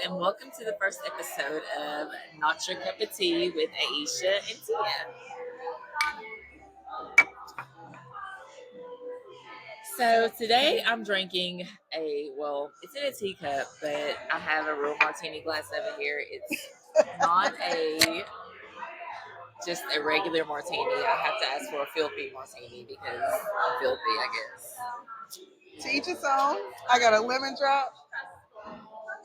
and welcome to the first episode of Not Your Cup of Tea with Aeshia and Tia. So today I'm drinking it's in a teacup, but I have a real martini glass over here. It's not just a regular martini. I have to ask for a filthy martini because I'm filthy, I guess. To each his own. I got a lemon drop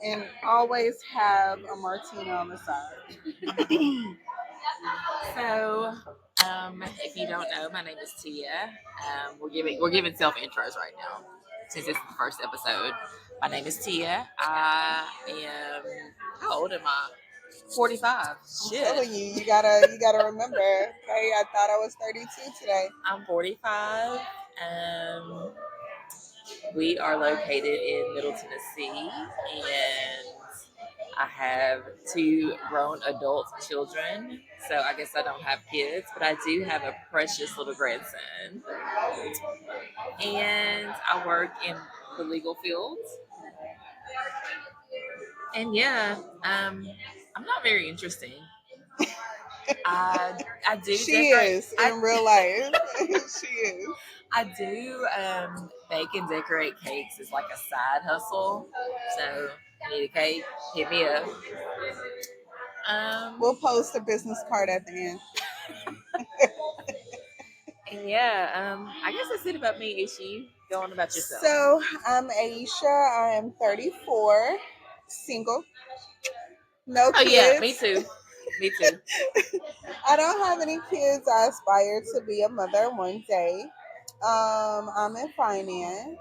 and always have a martini on the side. So, if you don't know, my name is Tia. We're giving self intros right now since it's the first episode. My name is Tia. I am how old am I? 45. I'm Shit. telling you, you gotta remember. Okay, I thought I was 32 today. I'm 45. We are located in Middle Tennessee, and I have two grown adult children. So I guess I don't have kids, but I do have a precious little grandson. And I work in the legal field. And yeah, I'm not very interesting. I do She decorate. is in real life. She is. I do bake and decorate cakes as like a side hustle. So you need a cake, hit me up. We'll post a business card at the end. And yeah, I guess that's it about me. Ishi, go on about yourself. So I'm Aisha. I am 34, single, no Oh yeah, me kids. too. Me too. I don't have any kids. I aspire to be a mother one day. I'm in finance.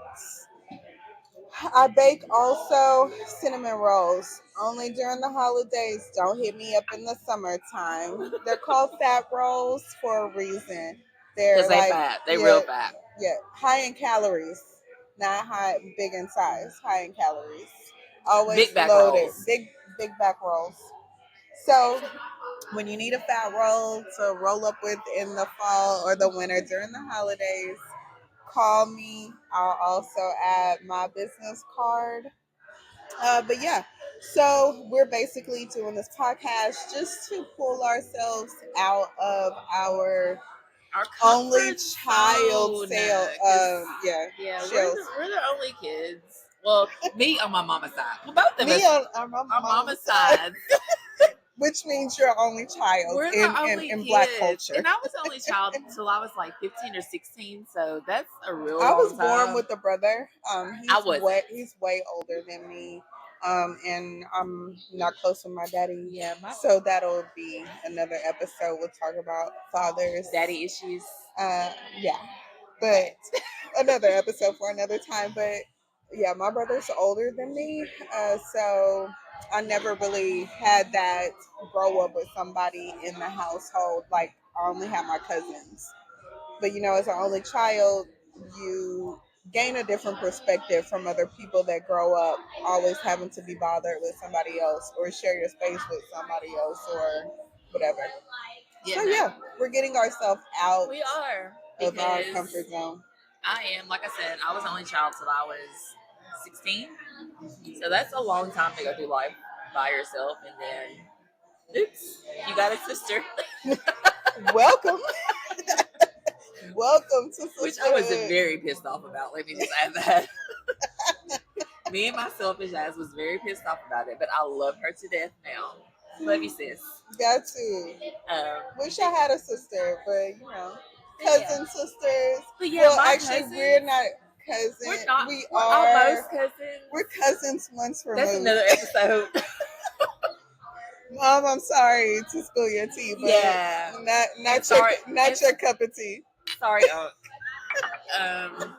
I bake also cinnamon rolls. Only during the holidays. Don't hit me up in the summertime. They're called fat rolls for a reason. Because They're they like, fat. They real yeah, fat. yeah, high in calories. Not high, big in size. High in calories. Always Big back loaded. rolls. Big back rolls. So when you need a fat roll to roll up with in the fall or the winter during the holidays, call me. I'll also add my business card. But yeah, so we're basically doing this podcast just to pull ourselves out of our Our only comfort child zone. sale. Because Yeah, yeah, shells. we're the only kids. Well, me on my mama's side. Well, both of Me us. on my Our mama's mama's side, sides. which means you're only child We're in, the in, only in Black kids. culture. And I was the only child until I was like 15 or 16. So that's a real I was long born time. with a brother. I wasn't. He's way older than me. And I'm not close with my daddy. Yeah, my So that'll be another episode. We'll talk about fathers. daddy issues. Yeah. But another episode for another time. But yeah, my brother's older than me. So I never really had that grow up with somebody in the household. Like I only had my cousins. But as an only child, you gain a different perspective from other people that grow up always having to be bothered with somebody else or share your space with somebody else or whatever. Yeah, So no. yeah, we're getting ourselves out We are. of our Because comfort zone. I am, like I said, I was the only child till I was 16. So that's a long time to go through life by yourself. And then, oops, you got a sister. Welcome. Welcome to Which I was sisterhood. very pissed off about. Let me just add that. Me and my selfish ass was very pissed off about it, but I love her to death now. Love you, sis. Got to. Um, Wish I had a sister, but yeah. cousin sisters. But yeah, Well, my actually, cousins, we're not cousins. we're not. We We're are. almost cousins. We're cousins once removed. That's another episode. Mom, I'm sorry to spill your tea, but Yeah. not your cup of tea. Sorry, Unc. Um,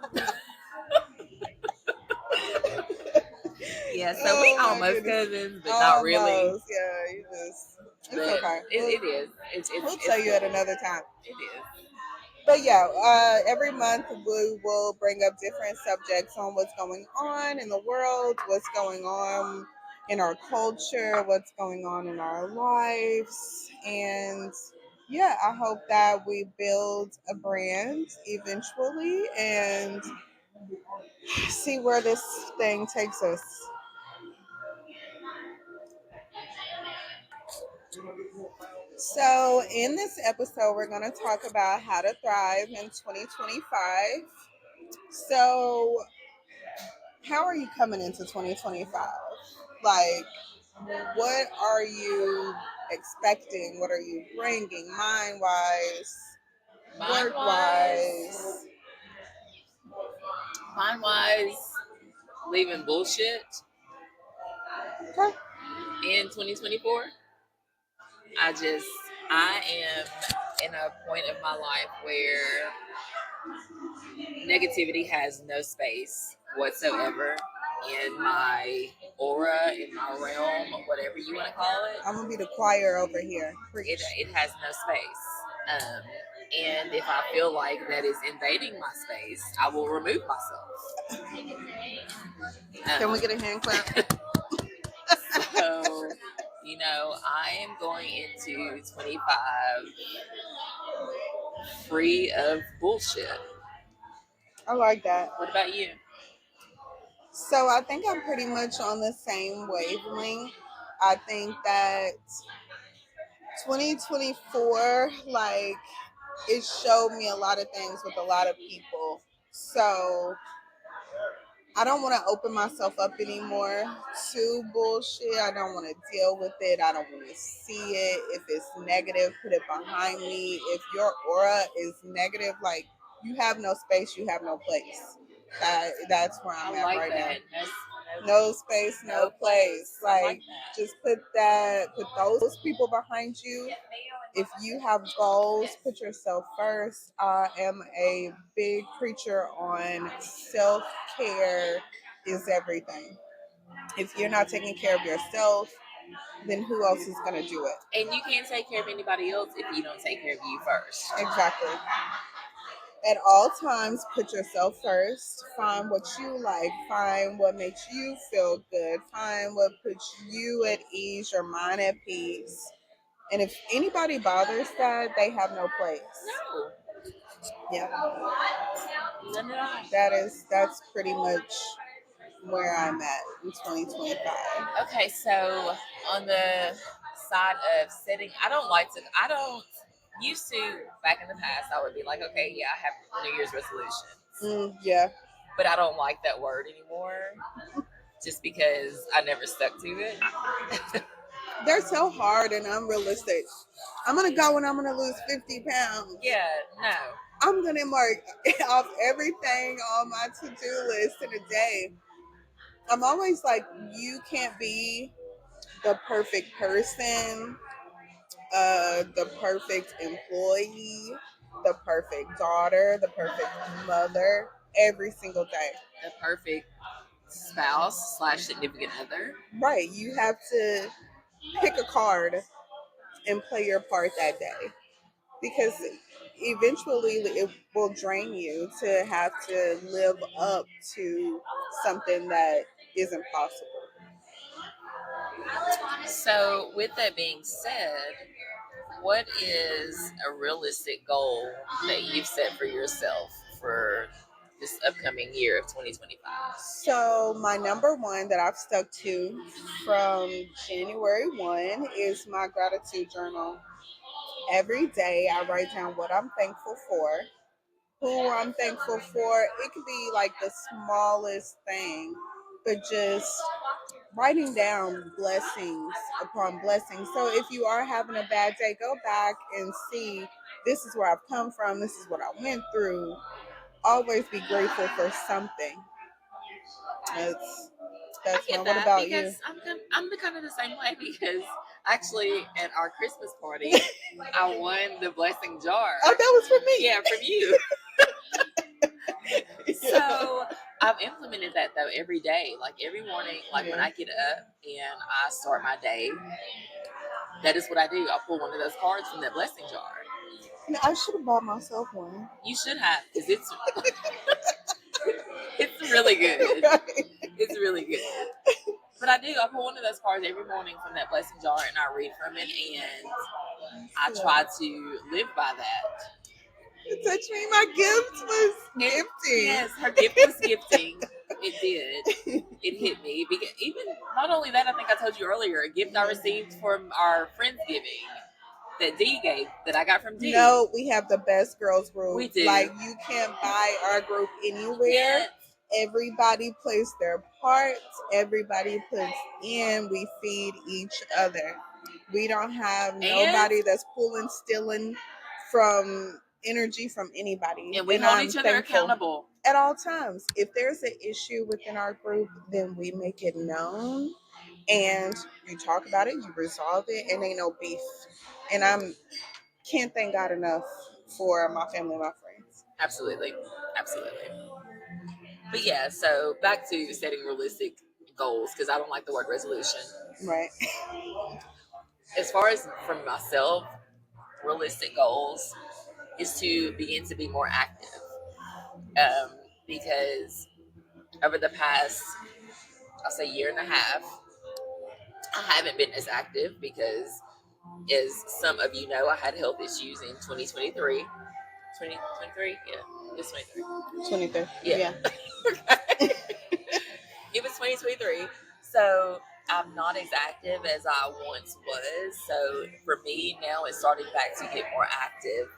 yeah, so we Oh my almost goodness. cousins, but not really. Almost, yeah. It's But okay. it is. We'll tell you at another time. It is. But yeah, every month we will bring up different subjects on what's going on in the world, what's going on in our culture, what's going on in our lives. And yeah, I hope that we build a brand eventually and see where this thing takes us. So, in this episode, we're going to talk about how to thrive in 2025. So, how are you coming into 2025? Like, what are you expecting? What are you bringing mind wise, Mine work was wise? mine was leaving bullshit Okay. in 2024. I am in a point of my life where negativity has no space whatsoever in my aura, in my realm, whatever you want to call it. I'm going to be the choir over here. It, Preach. it has no space. And if I feel like that is invading my space, I will remove myself. Can we get a hand clap? So, I am going into 25 free of bullshit. I like that. What about you? So I think I'm pretty much on the same wavelength. I think that 2024, like, it showed me a lot of things with a lot of people. So I don't want to open myself up anymore to bullshit. I don't want to deal with it. I don't want to see it. If it's negative, put it behind me. If your aura is negative, like, you have no space, you have no place. That's where I'm I at like right that. now. No space, no place. I like Like, just put those people behind you. If you have goals, put yourself first. I am a big preacher on self care is everything. If you're not taking care of yourself, then who else is going to do it? And you can't take care of anybody else if you don't take care of you first. Exactly. At all times, put yourself first. Find what you like. Find what makes you feel good. Find what puts you at ease, your mind at peace. And if anybody bothers that, they have no place. No, Yeah, none at all. that's pretty much where I'm at in 2025. Okay, so on the side of setting, I don't used to, back in the past, I would be like, okay, yeah, I have New Year's resolutions, Yeah, but I don't like that word anymore just because I never stuck to it. they're so hard and unrealistic. I'm gonna go and I'm gonna lose 50 pounds. Yeah, no. I'm gonna mark off everything on my to-do list in a day. I'm always like, you can't be the perfect person, the perfect employee, the perfect daughter, the perfect mother every single day. The perfect spouse slash significant other. Right. You have to pick a card and play your part that day because eventually it will drain you to have to live up to something that isn't possible. So, with that being said, what is a realistic goal that you've set for yourself for this upcoming year of 2025? So, my number one that I've stuck to from January 1 is my gratitude journal. Every day, I write down what I'm thankful for, who I'm thankful for. It could be like the smallest thing, but just writing down blessings upon blessings. So, if you are having a bad day, go back and see this is where I've come from, this is what I went through. Always be grateful for something. That's I that's get not. What that about you? because I'm the kind of the same way because actually at our Christmas party I won the blessing jar. Oh, that was for me. Yeah, from you. Yeah. So I've implemented that though every day, like every morning, like when Yeah. I get up and I start my day, that is what I do. I pull one of those cards from that blessing jar. I should have bought myself one. You should have because it's really good. Right. It's really good. But I do. I pull one of those cards every morning from that blessing jar and I read from it and I try to live by that. It touched me. My gift was gifting. Yes, her gift was gifting. It did. It hit me because even not only that, I think I told you earlier, a gift I received from our Friendsgiving. that D gave, that I got from D. No, we have the best girls group. We do. Like, you can't buy our group anywhere. Can't. Everybody plays their parts. Everybody puts in. We feed each other. We don't have nobody that's pulling, stealing from energy from anybody. And we hold I'm each other thankful accountable. at all times. If there's an issue within our group, then we make it known and you talk about it, you resolve it, and ain't no beef. And I'm can't thank God enough for my family and my friends. Absolutely. Absolutely. But yeah, so back to setting realistic goals, because I don't like the word resolution. Right. As far as for myself, realistic goals is to begin to be more active. Because over the past, I'll say, year and a half, I haven't been as active because, as some of you know, I had health issues in 2023. 2023? Yeah, it's 23. 23. Yeah. It was 2023. So I'm not as active as I once was. So for me now, it's starting back to get more active,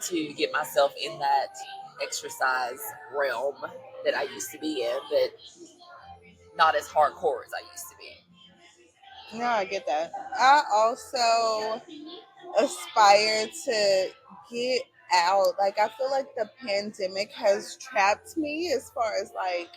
to get myself in that exercise realm that I used to be in, but not as hardcore as I used to be. No, I get that. I also aspire to get out. Like, I feel like the pandemic has trapped me as far as like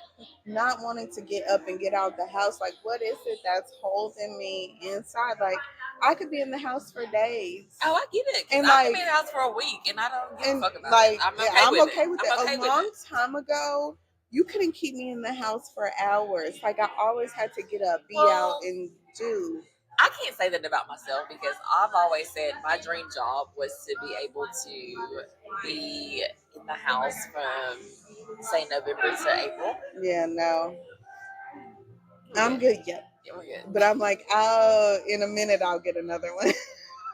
not wanting to get up and get out the house. Like, what is it that's holding me inside? Like, I could be in the house for days. Oh, I get it. And I like, can be in the house for a week and I don't give a fuck about like, it. I'm okay I'm with okay it. with I'm it. okay A with long it. time ago, you couldn't keep me in the house for hours. Like, I always had to get up, be out, and do. I can't say that about myself because I've always said my dream job was to be able to be in the house from, say, November to April. Yeah, no. We're I'm good. good yet. Yeah, we're good. But I'm like, oh, in a minute, I'll get another one.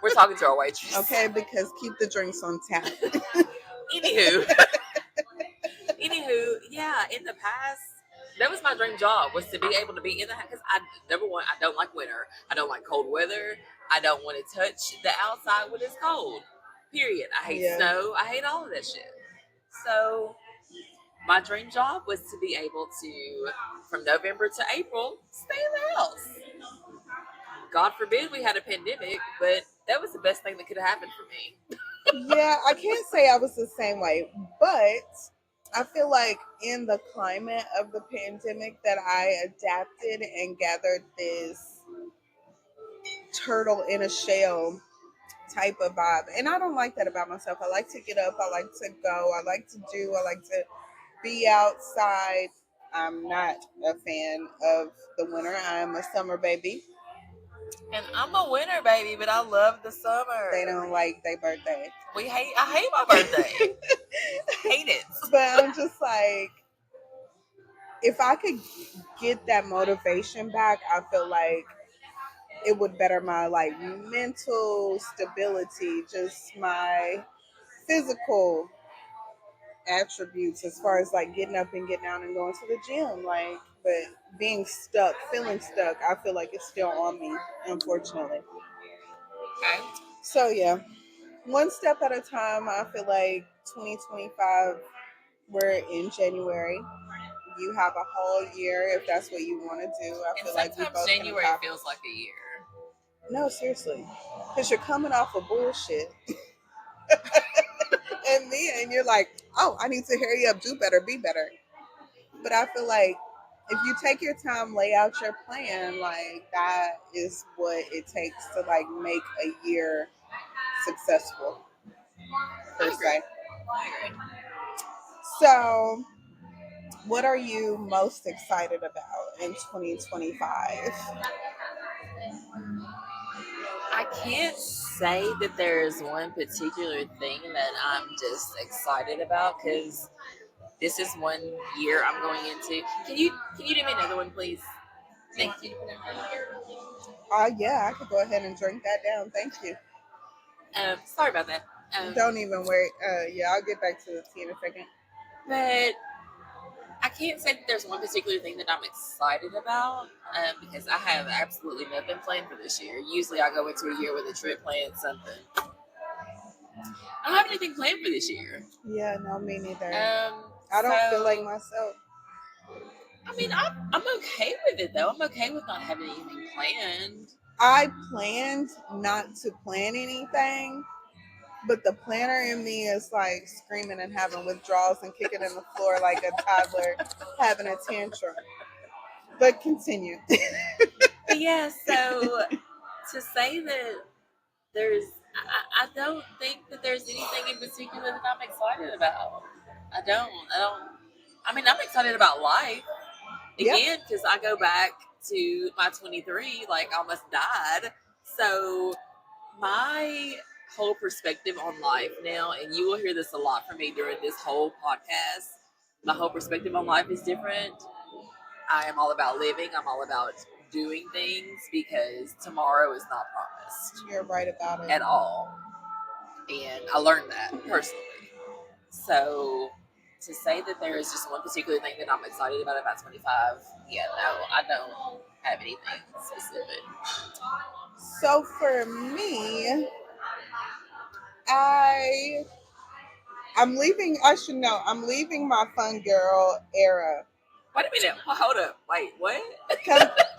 We're talking to our waitress. Okay, because keep the drinks on tap. Anywho, yeah, in the past, that was my dream job, was to be able to be in the house. Because number one, I don't like winter. I don't like cold weather. I don't want to touch the outside when it's cold. Period. I hate snow. I hate all of that shit. So my dream job was to be able to, from November to April, stay in the house. God forbid we had a pandemic, but that was the best thing that could have happened for me. Yeah, I can't say I was the same way, but I feel like in the climate of the pandemic that I adapted and gathered this turtle in a shell type of vibe. And I don't like that about myself. I like to get up, I like to go, I like to do, I like to be outside. I'm not a fan of the winter. I am a summer baby. And I'm a winter baby, but I love the summer. They don't like their birthday. I hate my birthday. Hate it. But I'm just like, if I could get that motivation back, I feel like it would better my like mental stability, just my physical attributes as far as like getting up and getting out and going to the gym. Like, but being stuck, feeling stuck, I feel like it's still on me, unfortunately. Okay. So yeah, one step at a time. I feel like 2025, we're in January. You have a whole year if that's what you want to do. I feel like we both January feels like a year. No, seriously, because you're coming off of bullshit, and then you're like, "Oh, I need to hurry up, do better, be better." But I feel like if you take your time, lay out your plan, like that is what it takes to like make a year successful per se. So, what are you most excited about in 2025? I can't say that there's one particular thing that I'm just excited about, because this is one year I'm going into. Can you do me another one, please? Thank you. Yeah, I could go ahead and drink that down. Thank you. Sorry about that. Don't even worry. Yeah, I'll get back to the tea in a second. But I can't say that there's one particular thing that I'm excited about because I have absolutely nothing planned for this year. Usually I go into a year with a trip planned, something. I don't have anything planned for this year. Yeah, no, me neither. I don't feel like So myself. I mean, I'm okay with it though. I'm okay with not having anything planned. I planned not to plan anything, but the planner in me is like screaming and having withdrawals and kicking in the floor like a toddler having a tantrum. But continue. But yeah, so to say that there's, I don't think that there's anything in particular that I'm excited about. I don't. I don't. I mean, I'm excited about life Yeah. again because I go back to my 23, like almost died. So my whole perspective on life now, and you will hear this a lot from me during this whole podcast. My whole perspective on life is different. I am all about living. I'm all about doing things because tomorrow is not promised You're right about it. at all. And I learned that personally. So to say that there is just one particular thing that I'm excited about 25, yeah, no, I don't have anything specific. So for me, I I'm leaving. I should know. I'm leaving my fun girl era. Wait a minute. Hold up. Wait, what?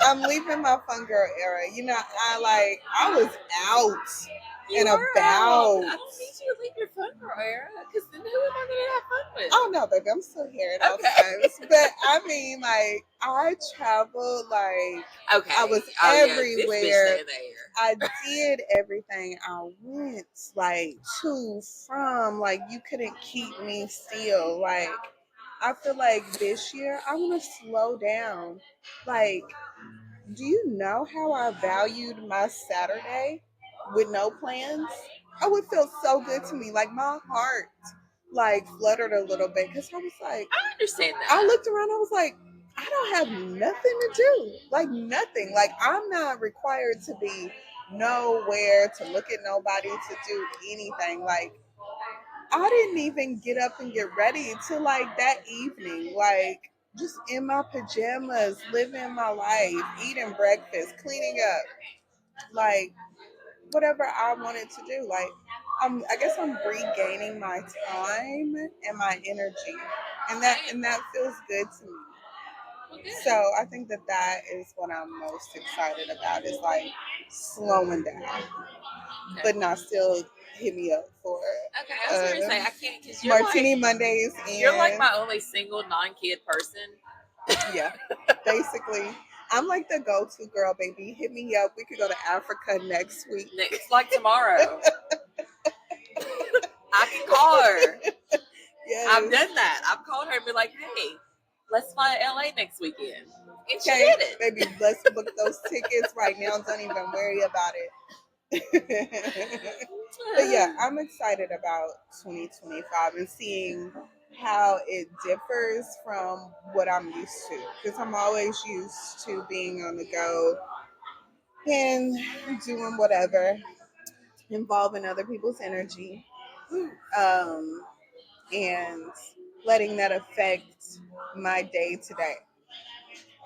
I'm leaving my fun girl era. You know, I was out You and were out. about. I don't need you to leave your fun girl era because then who am I going to have fun with? Oh no, baby, I'm still here at all Okay. times. But I mean, like, I traveled like Okay. I was Yeah, this bitch everywhere. staying there. I did everything. I went like to, from, like you couldn't keep me still. Like I feel like this year I want to slow down. Like, do you know how I valued my Saturday with no plans? Oh, it felt so good to me. Like my heart like fluttered a little bit because I was like, I understand that. I looked around, I was like, I don't have nothing to do. Like nothing. Like I'm not required to be nowhere, to look at nobody, to do anything. Like I didn't even get up and get ready till like that evening. Like just in my pajamas, living my life, eating breakfast, cleaning up, like whatever I wanted to do. Like I guess I'm regaining my time and my energy, and that feels good to me. So I think that is what I'm most excited about is like slowing down, but not still hit me up for Okay, I was going to say I can't because Martini Mondays you're like and my only single non-kid person. yeah, basically. I'm like the go-to girl, baby. Hit me up. We could go to Africa next week. Next, like tomorrow. I can call her. Yes. I've done that. I've called her and be like, hey, let's fly to LA next weekend. And she Okay, did it. baby, let's book those tickets right now. Don't even worry about it. But yeah, I'm excited about 2025 and seeing how it differs from what I'm used to. Because I'm always used to being on the go and doing whatever, involving other people's energy, um, and letting that affect my day to day.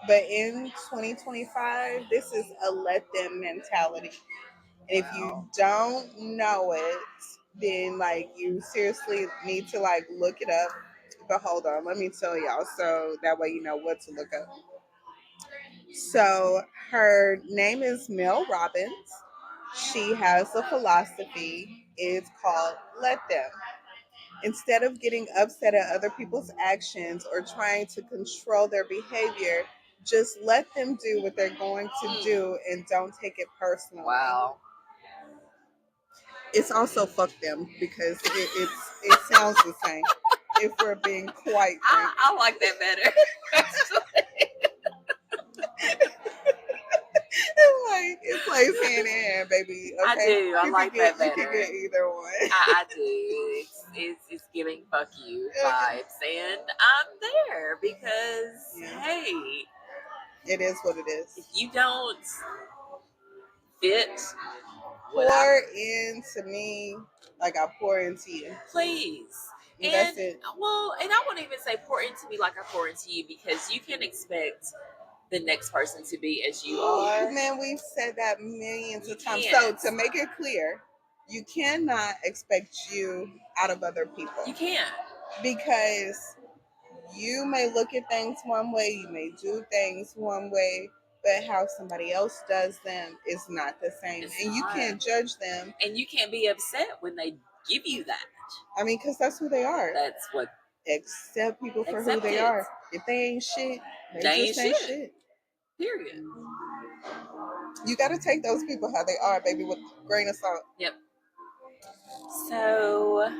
But in 2025, this is a let them mentality. And if you don't know it, then like you seriously need to like look it up. But hold on, let me tell y'all so that way you know what to look up. So her name is Mel Robbins. She has a philosophy. It's called Let Them. Instead of getting upset at other people's actions or trying to control their behavior, just let them do what they're going to do and don't take it personally. Wow. It's also fuck them because it sounds the same. If we're being quite frank, I like that better. it plays hand in hand, baby. Okay? I do. I like that better. You can get either one. I do. It's giving fuck you vibes, and I'm there because hey, it is what it is. if you don't fit, pour into me like I pour into you. Please. And that's it. Well, and I wouldn't even say pour into me like I pour into you, because you can expect the next person to be as you are. Man, we've said that millions You of times. can't. So to make it clear, you cannot expect you out of other people. You can't. Because you may look at things one way, you may do things one way, but how somebody else does them is not the same. It's and you not. can't judge them. And you can't be upset when they give you that. I mean, because that's who they are. That's what. Accept people for who Accept they it. are. If they ain't shit, they just ain't shit. Period. You got to take those people how they are, baby, with a grain of salt. Yep. So,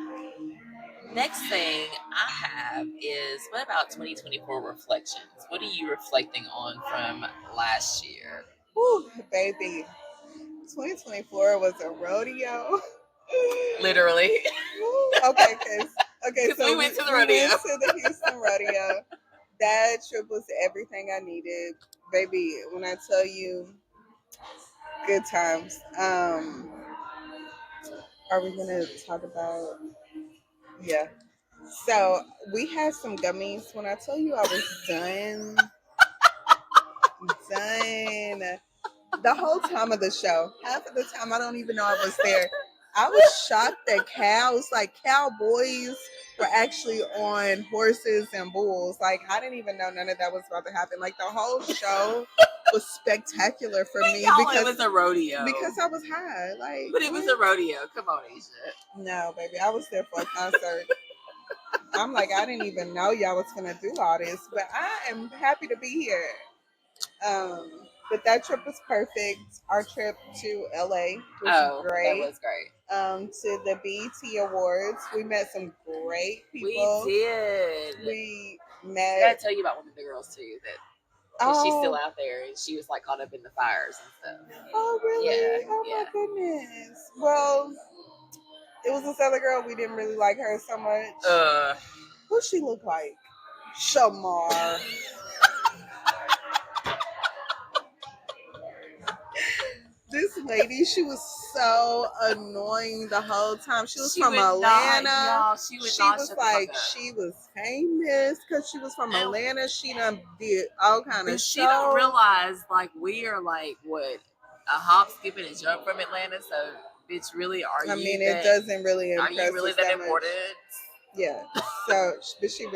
next thing I have is, what about 2024 reflections? What are you reflecting on from last year? Whew, baby. 2024 was a rodeo. Literally. Okay, so we went to the we rodeo. went to the Houston rodeo. That trip was everything I needed, baby. When I tell you, good times. Are we gonna talk about? Yeah. So we had some gummies. When I tell you, I was done. The whole time of the show. Half of the time, I don't even know I was there. I was shocked that cows, like cowboys, were actually on horses and bulls. Like, I didn't even know none of that was about to happen. Like, the whole show was spectacular for me because it was a rodeo. Because I was high. Like, but it was a rodeo. Come on, Aeshia. No, baby, I was there for a concert. I'm like, I didn't even know y'all was gonna do all this, but I am happy to be here. But that trip was perfect. Our trip to LA was great. That was great. To the BET Awards, we met some great people. We did. We met. I gotta tell you about one of the girls too that she's still out there, and she was like caught up in the fires and stuff. Oh really? Yeah. My goodness. Well, it was this other girl. We didn't really like her so much. Who she look like? Shamar. This lady, she was so annoying the whole time. She was from Atlanta. She was like, she was famous because she was from Atlanta. She done did all kind of shows. She don't realize, like, we are like, what, a hop, skip, and a jump from Atlanta. So, bitch, really, it doesn't really impress us. Are you really that important? Yeah. So, but she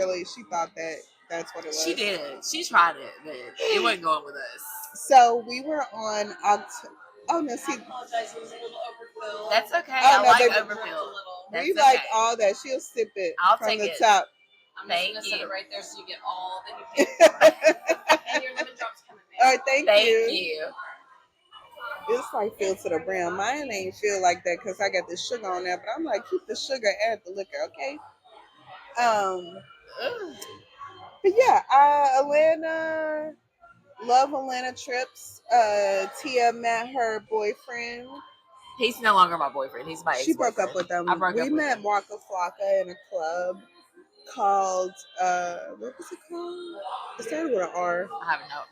thought that that's what it was. She did. She tried it, but it wasn't going with us. So we were on October. Oh no, see. I apologize. It was a little overfilled. That's okay. I like overfilled. We like all that. She'll sip it from the top. I'm just gonna set it right there so you get all that you can. And your lemon drops coming in. All right, thank you. It's like filled to the brim. Mine ain't feel like that because I got the sugar on there. But I'm like, keep the sugar and the liquor, okay? But yeah, Atlanta. Love Atlanta trips. Tia met her boyfriend. He's no longer my boyfriend. He's my ex-boyfriend. She broke up with him. We met Waka Flocka in a club called what was it called? It started with an R. I haven't know.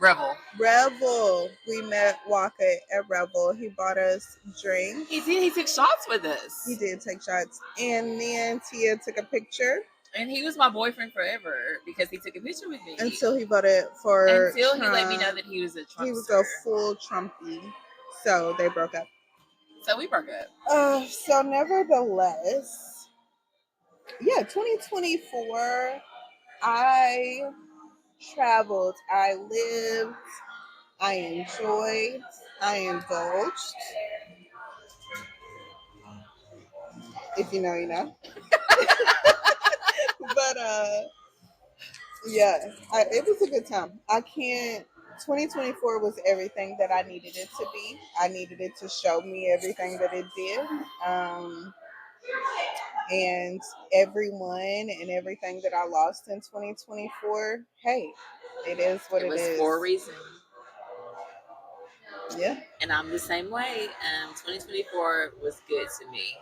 Revel. We met Waka at Revel. He bought us drinks. He took shots with us. He did take shots. And then Tia took a picture. And he was my boyfriend forever because he took a picture with me. Until he voted for Trump. He let me know that he was a Trumpster. He was a full Trumpy. So they broke up. So we broke up. So nevertheless, yeah, 2024, I traveled, I lived, I enjoyed, I indulged. If you know, you know. But yeah, it was a good time. 2024 was everything that I needed it to be. I needed it to show me everything that it did. And everyone and everything that I lost in 2024, hey, it is what it is. It was for a reason. Yeah. And I'm the same way. 2024 was good to me.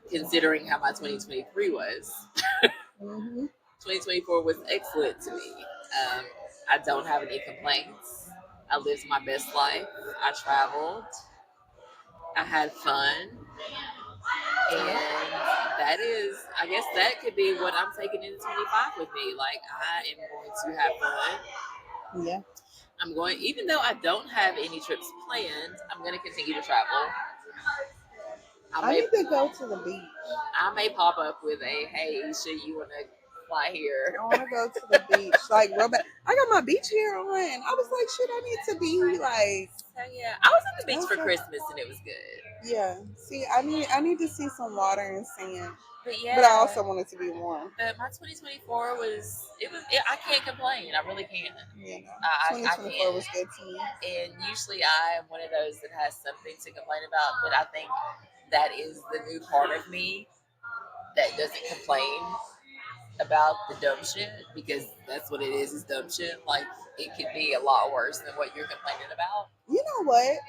Considering how my 2023 was. 2024 was excellent to me. I don't have any complaints. I lived my best life. I traveled. I had fun. And that is, I guess that could be what I'm taking into 25 with me. Like, I am going to have fun. Yeah. I'm going, even though I don't have any trips planned, I'm going to continue to travel. I need to go to the beach. I may pop up with a, hey, Aeshia, you want to fly here? I want to go to the beach. Like, real bad. I got my beach hair on. I was like, shit, I need to be like. So, yeah, I was at the beach for Christmas and it was good. Yeah. See, I need to see some water and sand. But yeah, but I also want it to be warm. But my 2024 was I can't complain. I really can't. Yeah, no. I 2024 can't. was good to me. And usually I am one of those that has something to complain about, but I think that is the new part of me that doesn't complain about the dumb shit, because that's what it is dumb shit. Like, it could be a lot worse than what you're complaining about. You know what?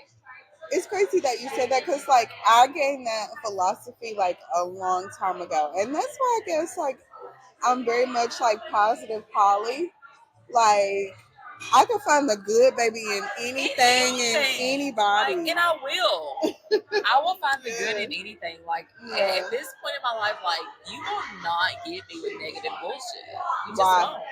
It's crazy that you said that, because like I gained that philosophy like a long time ago, and that's why I guess like I'm very much like positive Polly. Like, I can find the good, baby, in anything and anybody. Like, and I will. I will find the good in anything. Like, at this point in my life, like, you will not get me with negative bullshit. You just won't.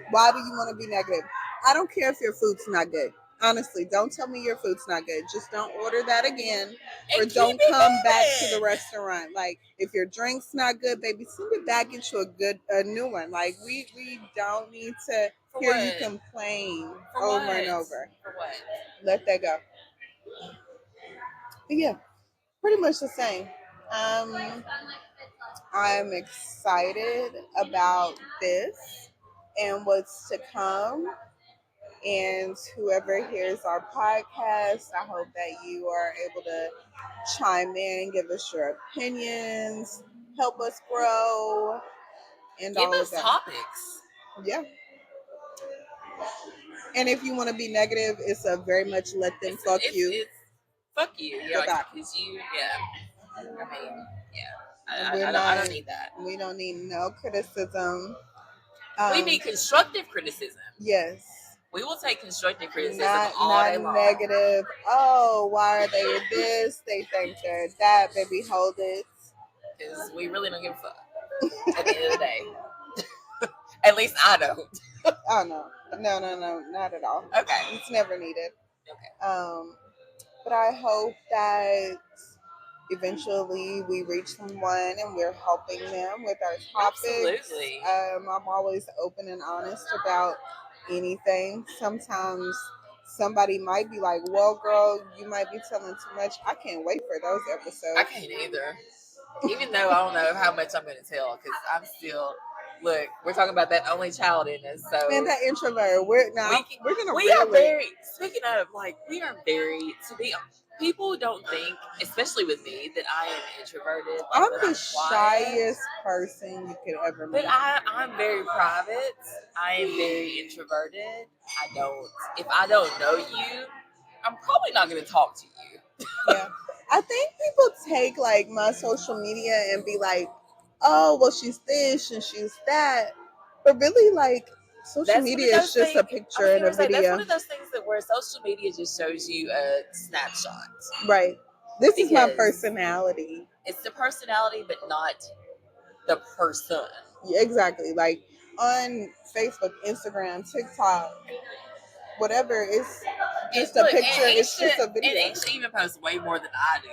Why do you want to be negative? I don't care if your food's not good. Honestly, don't tell me your food's not good. Just don't order that again, or don't come back to the restaurant. Like, if your drink's not good, baby, send it back into a new one. Like, we don't need to hear you complain over and over. For what? Let that go. But yeah, pretty much the same. I'm excited about this and what's to come. And whoever hears our podcast, I hope that you are able to chime in, give us your opinions, help us grow, and give all us of that. Topics. Yeah. And if you want to be negative, it's a very much let them fuck you. It's fuck you. Yeah, because you, yeah. I mean, yeah. I don't need that. We don't need no criticism. We need constructive criticism. Yes. We will take constructive criticism all day long. Negative. Oh, why are they this? They think they're that. Baby, hold it. Because we really don't give a fuck at the end of the day. At least I don't. Oh, no, not at all. Okay. It's never needed. Okay. But I hope that eventually we reach someone and we're helping them with our topics. Absolutely. I'm always open and honest about anything. Sometimes somebody might be like, well, girl, you might be telling too much. I can't wait for those episodes. I can't either. Even though I don't know how much I'm going to tell, because I'm still, look, we're talking about that only child in us. So, and that introvert, we're going to we are very, speaking of, like, we are very, to be, people don't think, especially with me, that I am introverted. Like, I'm the shyest person you could ever meet. But I'm very private. I am very introverted. If I don't know you, I'm probably not going to talk to you. Yeah. I think people take like my social media and be like, oh, well, she's this and she's that. But really, like, social media is just a picture and a video. That's one of those things that where social media just shows you a snapshot. Right. This is my personality. It's the personality, but not the person. Yeah, exactly. Like on Facebook, Instagram, TikTok, whatever, it's just a picture. It's just a video. And Aeshia even posts way more than I do.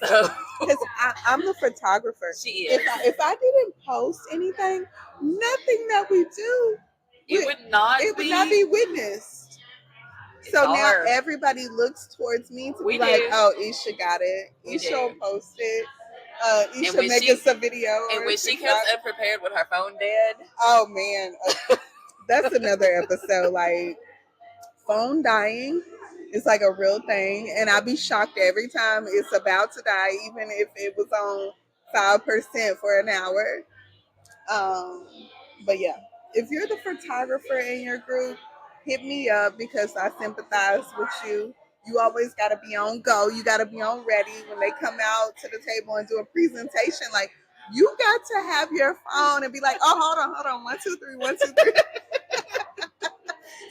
So, because I'm the photographer. She is. If I didn't post anything, nothing that we do, it would not be witnessed. So now everybody looks towards me to be like, oh, Aeshia got it. Aeshia will post it. Aeshia make us a video. And when she comes unprepared with her phone dead. Oh, man. That's another episode. Like, phone dying is like a real thing. And I'll be shocked every time it's about to die, even if it was on 5% for an hour. But yeah, if you're the photographer in your group, hit me up because I sympathize with you. You always got to be on go. You got to be on ready when they come out to the table and do a presentation. Like, you got to have your phone and be like, oh, hold on. 1, 2, 3, 1, 2, 3.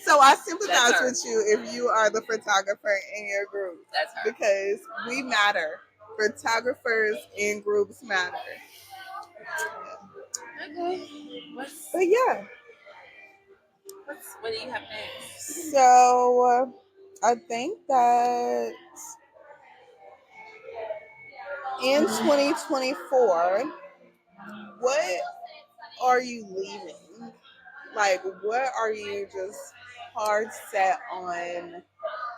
So I sympathize with you if you are the photographer in your group. That's her. Because we matter. Photographers in groups matter. Okay. But yeah, What do you have next? so I think that in 2024, what are you leaving? Like, what are you just hard set on?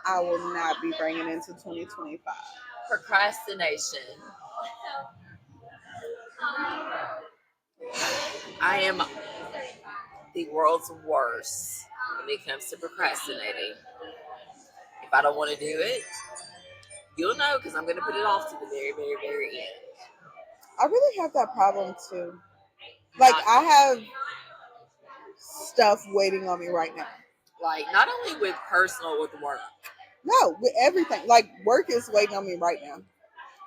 I will not be bringing into 2025. Procrastination. I am the world's worst when it comes to procrastinating. If I don't want to do it, you'll know because I'm going to put it off to the very, very, very end. I really have that problem too. Like, Not I have stuff waiting on me right now. like not only with personal with work. No, with everything. Like, work is waiting on me right now.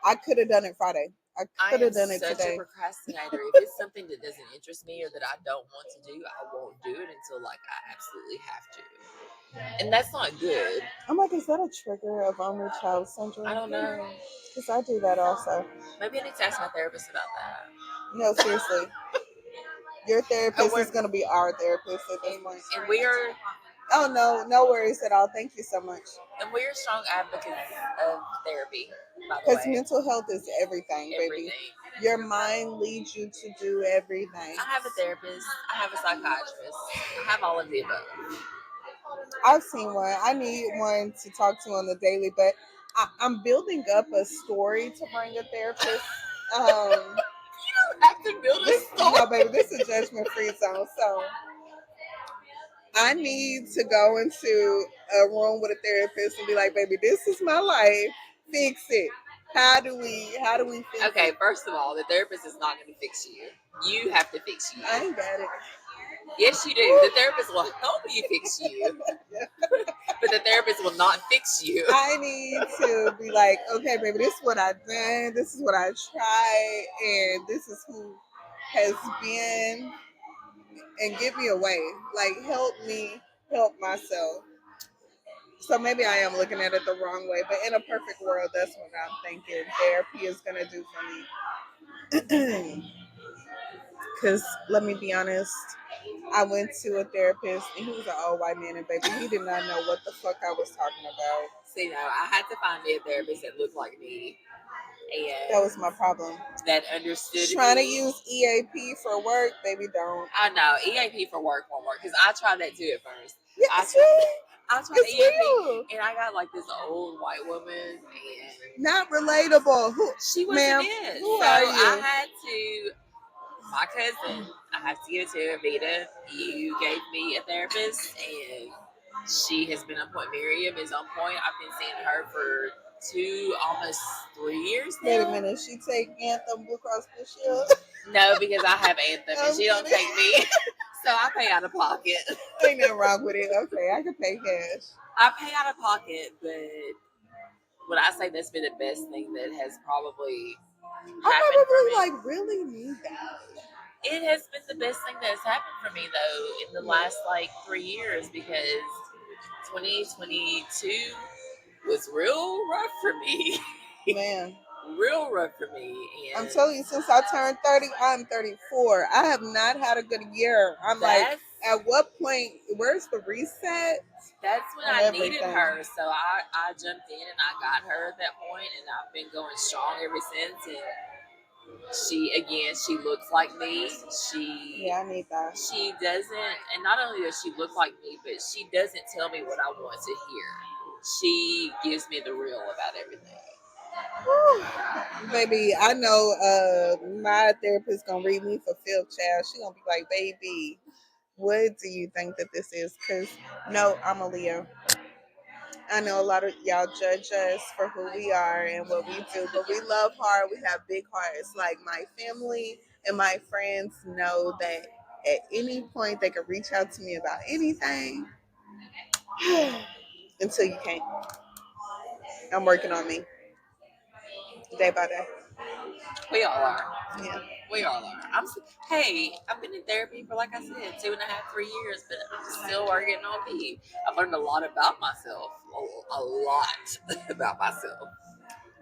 I could have done it Friday. I I could am have done it such a today. procrastinator. If it's something that doesn't interest me or that I don't want to do, I won't do it until like I absolutely have to. And that's not good. I'm like, is that a trigger of only child syndrome? I don't know. Because I do that also. Maybe I need to ask my therapist about that. No, seriously. Your Oh, therapist is going to be our therapist at this point. and we are Oh, no. No worries at all. Thank you so much. strong advocates of therapy, by the Because way. mental health is everything, baby. Everything. Your mind leads you to do everything. I have a therapist. I have a psychiatrist. I have all of the above. I've seen one. I need one to talk to on the daily, but I'm building up a story to bring a therapist. Um, Have to build a this story. no, baby, this is a judgment-free zone. So I need to go into a room with a therapist and be like, baby, this is my life. Fix it. How do we fix Okay, it? first of all, the therapist is not going to fix you. You have to fix you. I ain't got it. Yes, you do. The therapist will help you fix you, but the therapist will not fix you. I need to be like, okay, baby, this is what I've done. This is what I tried, and this is who has been, and give me a way. Like, help me help myself. So maybe I am looking at it the wrong way, but in a perfect world, that's what I'm thinking therapy is gonna do for me. Because let me be honest, I went to a therapist and he was an old white man, and baby, he did not know what the fuck I was talking about. See, now I had to find me a therapist that looked like me That and was my problem. that understood Trying to me. use EAP for work, baby, don't. I know EAP for work won't work because I tried that too at first. Yeah, I see, tried it's EAP real. and I got like this old white woman and Not relatable. Who, she wasn't ma'am? it. Who So are I you? had to my cousin. I have to give it to her, Vita. You gave me a therapist, and she has been on point. Miriam is on point. I've been seeing her for almost 3 years now. Wait a minute. She take Anthem Blue Cross Blue Shield. No, because I have Anthem, and I'm she don't kidding. take me, so I pay out of pocket. Ain't nothing wrong with it. Okay, I can pay cash. I pay out of pocket, but when I say that's been the best thing that has probably happened for me, I probably like really need that. it has been the best thing that has happened for me though in the last like 3 years because 2022 was real rough for me. Man, Real rough for me. I'm And telling you, since I turned 30, I'm 34. I have not had a good year. I'm like, that's at what point? Where's the reset when on I needed everything? her. So I jumped in and I got her at that point and I've been going strong ever since. And she looks like me. Yeah, I need that. She doesn't, and not only does she look like me, but she doesn't tell me what I want to hear. She gives me the real about everything. Whew. Baby, I know my therapist gonna read me for filth, child. She gonna be like, baby, what do you think that this is? Because no, I'm a Leo. I know a lot of y'all judge us for who we are and what we do, but we love hard. We have big hearts. Like, my family and my friends know that at any point they can reach out to me about anything until you can't. I'm working on me day by day. We all are. Yeah. We all are. Hey, I've been in therapy for like I said, 2.5, 3 years, but I'm still working on me. I've learned a lot about myself. A lot about myself.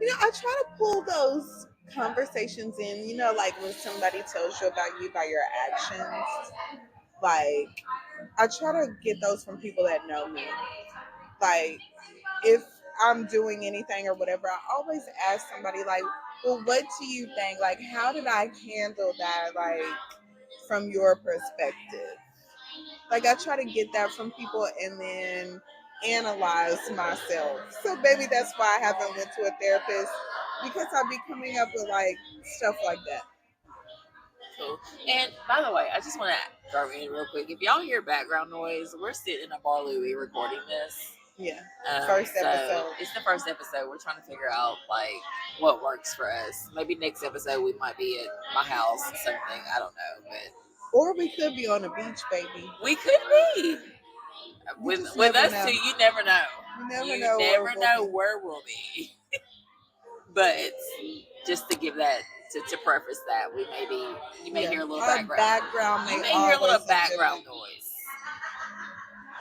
I try to pull those conversations in, like when somebody tells you about you by your actions. Like, I try to get those from people that know me. Like, if I'm doing anything or whatever, I always ask somebody, like, well, what do you think? Like, how did I handle that, like, from your perspective? Like, I try to get that from people and then analyze myself. So maybe that's why I haven't went to a therapist, because I'll be coming up with like stuff like that. Cool. And by the way, I just want to throw in real quick. If y'all hear background noise, we're sitting in a bar Louie recording this. Yeah. First So episode. it's the first episode. We're trying to figure out like what works for us. Maybe next episode we might be at my house or something. I don't know, but Or we could be on a beach, baby. we could be. With us know. two, you never know. You never You know never where we'll know be. where we'll be. But just to give that to preface that you may hear a little background. You may hear a little background noise.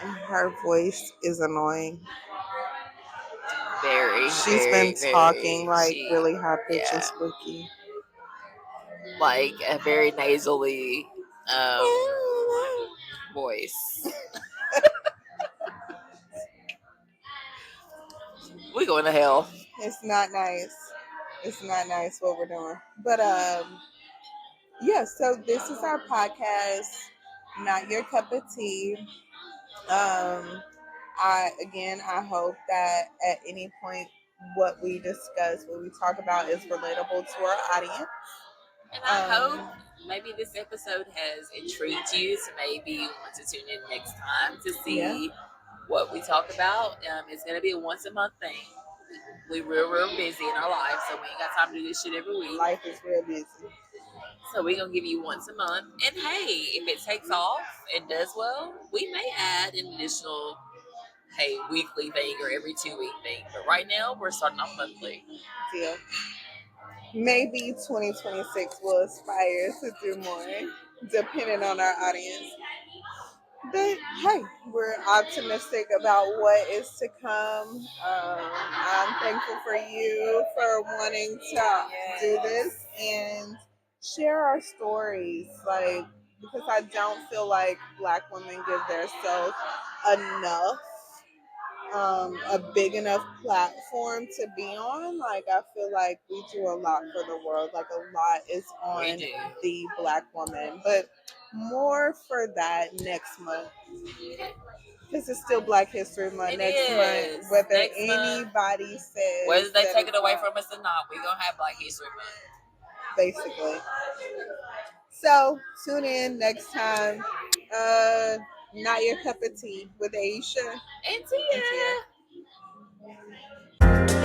And her voice is annoying. Very, She's very, been talking very, like really high pitched and squeaky. Like a very nasally voice. We going to hell. It's not nice. It's not nice what we're doing. But yeah, so this is our podcast, Not Your Cup of Tea. I hope that at any point what we discuss, what we talk about is relatable to our audience. And I hope maybe this episode has intrigued you to maybe want to tune in next time to see what we talk about. It's going to be a once a month thing. We're real busy in our lives, so we ain't got time to do this shit every week. Life is real busy. So we're going to give you once a month. And hey, if it takes off and does well, we may add an additional, weekly thing or every 2-week thing. But right now, we're starting off monthly. Deal. Maybe 2026 will aspire to do more, depending on our audience. But hey, we're optimistic about what is to come. I'm thankful for you for wanting to do this and share our stories. Like, because I don't feel like Black women give themselves enough, a big enough platform to be on. Like, I feel like we do a lot for the world. Like, a lot is on the Black woman. But more for that next month. Because it's still Black History Month next month. Whether anybody says, whether they take it away from us or not, we're going to have Black History Month. Basically. So tune in next time. Not Your Cup of Tea with Aeshia and Tia.